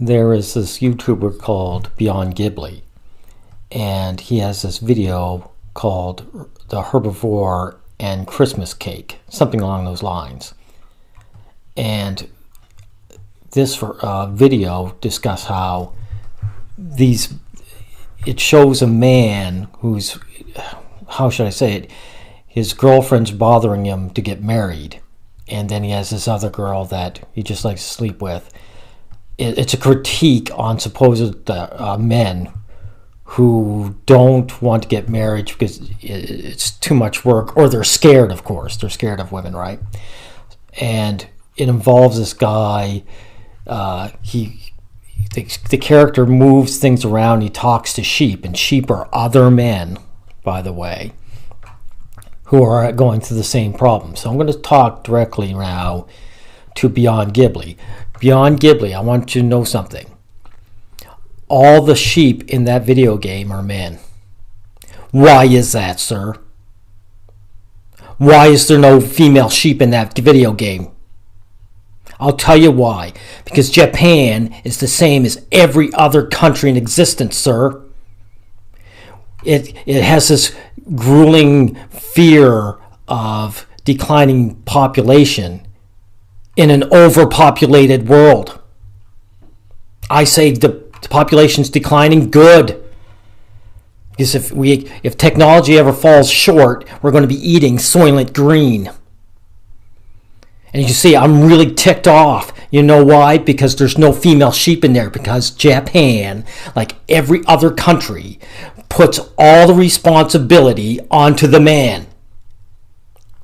There is this YouTuber called Beyond Ghibli, and he has this video called The Herbivore and Christmas Cake, something along those lines. And this video discusses how it shows a man who's, how should I say it, his girlfriend's bothering him to get married, and then he has this other girl that he just likes to sleep with. It's a critique on supposed men who don't want to get married because it's too much work, or they're scared, of course. They're scared of women, right? And it involves this guy. The character moves things around. He talks to sheep, and sheep are other men, by the way, who are going through the same problem. So I'm going to talk directly now to Beyond Ghibli. Beyond Ghibli, I want you to know something. All the sheep in that video game are men. Why is that, sir? Why is there no female sheep in that video game? I'll tell you why. Because Japan is the same as every other country in existence, sir. It has this grueling fear of declining population in an overpopulated world. I say the population's declining, good. Because if technology ever falls short, we're going to be eating Soylent Green. And you can see I'm really ticked off. You know why? Because there's no female sheep in there. Because Japan, like every other country, puts all the responsibility onto the man.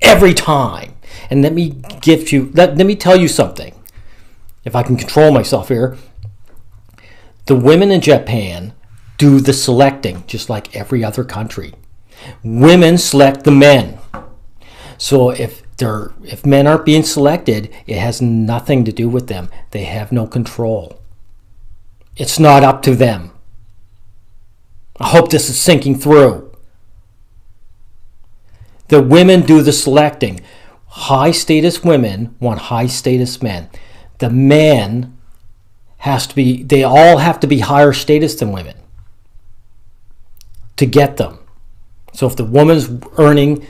Every time. And let me tell you something. If I can control myself here. The women in Japan do the selecting, just like every other country. Women select the men. So if men aren't being selected, it has nothing to do with them. They have no control. It's not up to them. I hope this is sinking through. The women do the selecting. High status women want high status men. The men they all have to be higher status than women to get them. So if the woman's earning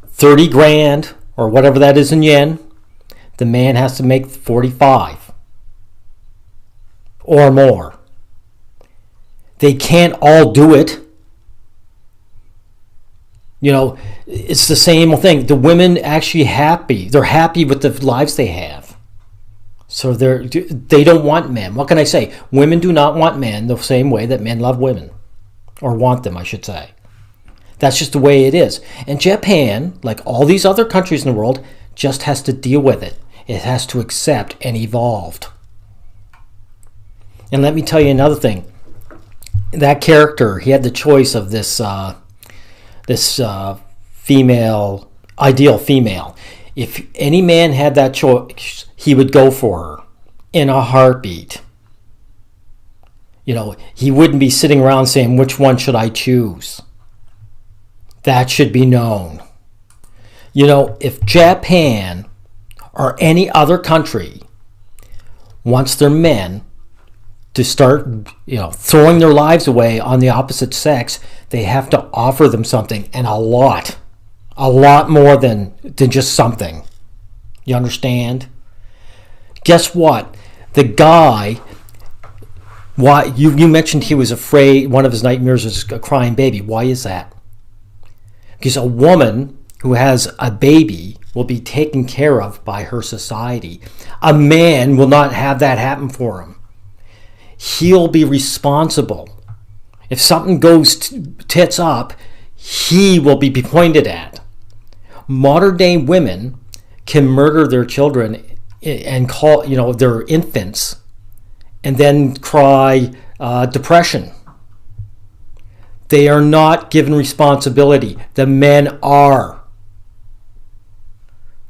30 grand or whatever that is in yen, the man has to make 45 or more. They can't all do it. You know, it's the same thing. The women actually happy. They're happy with the lives they have. So they don't want men. What can I say? Women do not want men the same way that men love women. Or want them, I should say. That's just the way it is. And Japan, like all these other countries in the world, just has to deal with it. It has to accept and evolve. And let me tell you another thing. That character, he had the choice of this female, ideal female. If any man had that choice, he would go for her in a heartbeat. You know, he wouldn't be sitting around saying, which one should I choose? That should be known. You know, if Japan or any other country wants their men to start, throwing their lives away on the opposite sex, they have to offer them something, and a lot more than just something. You understand? Guess what? The guy, why you mentioned he was afraid, one of his nightmares was a crying baby. Why is that? Because a woman who has a baby will be taken care of by her society. A man will not have that happen for him. He'll be responsible. If something goes tits up, he will be pointed at. Modern day women can murder their children and call, their infants, and then cry depression. They are not given responsibility. The men are.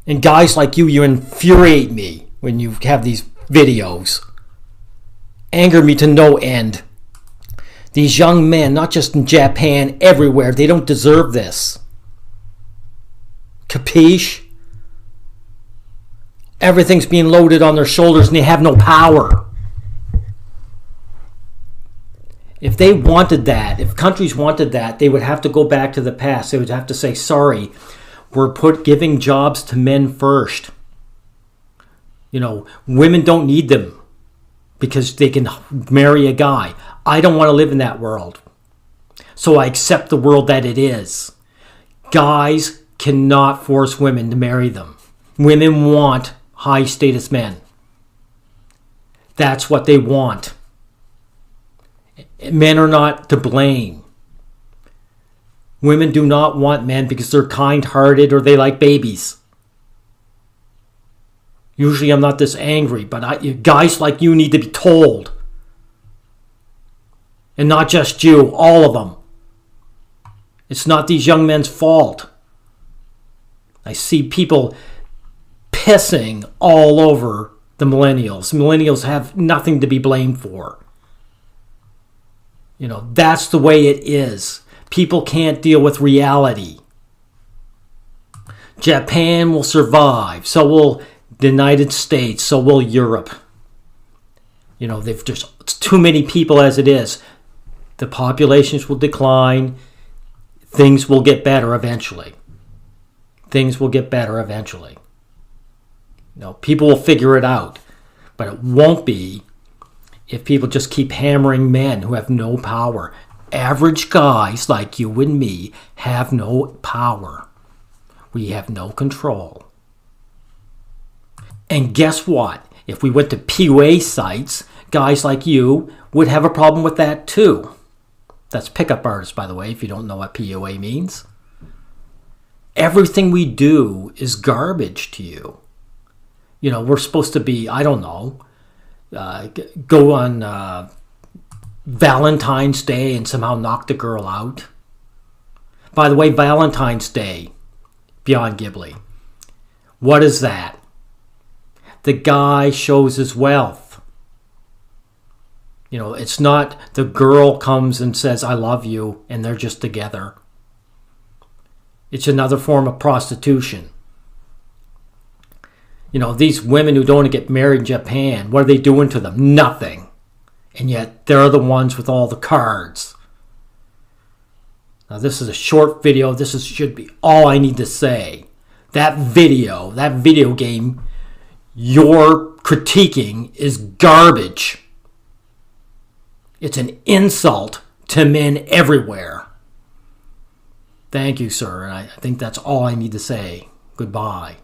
And guys like you infuriate me when you have these videos. Anger me to no end. These young men, not just in Japan, everywhere, they don't deserve this. Capiche? Everything's being loaded on their shoulders and they have no power. If they wanted that, if countries wanted that, they would have to go back to the past. They would have to say, sorry, we're giving jobs to men first. Women don't need them because they can marry a guy. I don't want to live in that world. So I accept the world that it is. Guys cannot force women to marry them. Women want high status men. That's what they want. Men are not to blame. Women do not want men because they're kind-hearted or they like babies. Usually I'm not this angry, but guys like you need to be told. And not just you, all of them. It's not these young men's fault. I see people pissing all over the millennials. Millennials have nothing to be blamed for. That's the way it is. People can't deal with reality. Japan will survive. So will the United States. So will Europe. There's too many people as it is. The populations will decline. Things will get better eventually. Things will get better eventually. People will figure it out. But it won't be if people just keep hammering men who have no power. Average guys like you and me have no power. We have no control. And guess what? If we went to PUA sites, guys like you would have a problem with that too. That's pickup artists, by the way, if you don't know what PUA means. Everything we do is garbage to you. We're supposed to be, I don't know, go on Valentine's Day and somehow knock the girl out. By the way, Valentine's Day, Beyond Ghibli. What is that? The guy shows his wealth. It's not the girl comes and says, I love you, and they're just together. It's another form of prostitution. These women who don't want to get married in Japan, what are they doing to them? Nothing. And yet they're the ones with all the cards. Now this is a short video. Should be all I need to say. That video game you're critiquing is garbage. It's an insult to men everywhere. Thank you, sir. And I think that's all I need to say. Goodbye.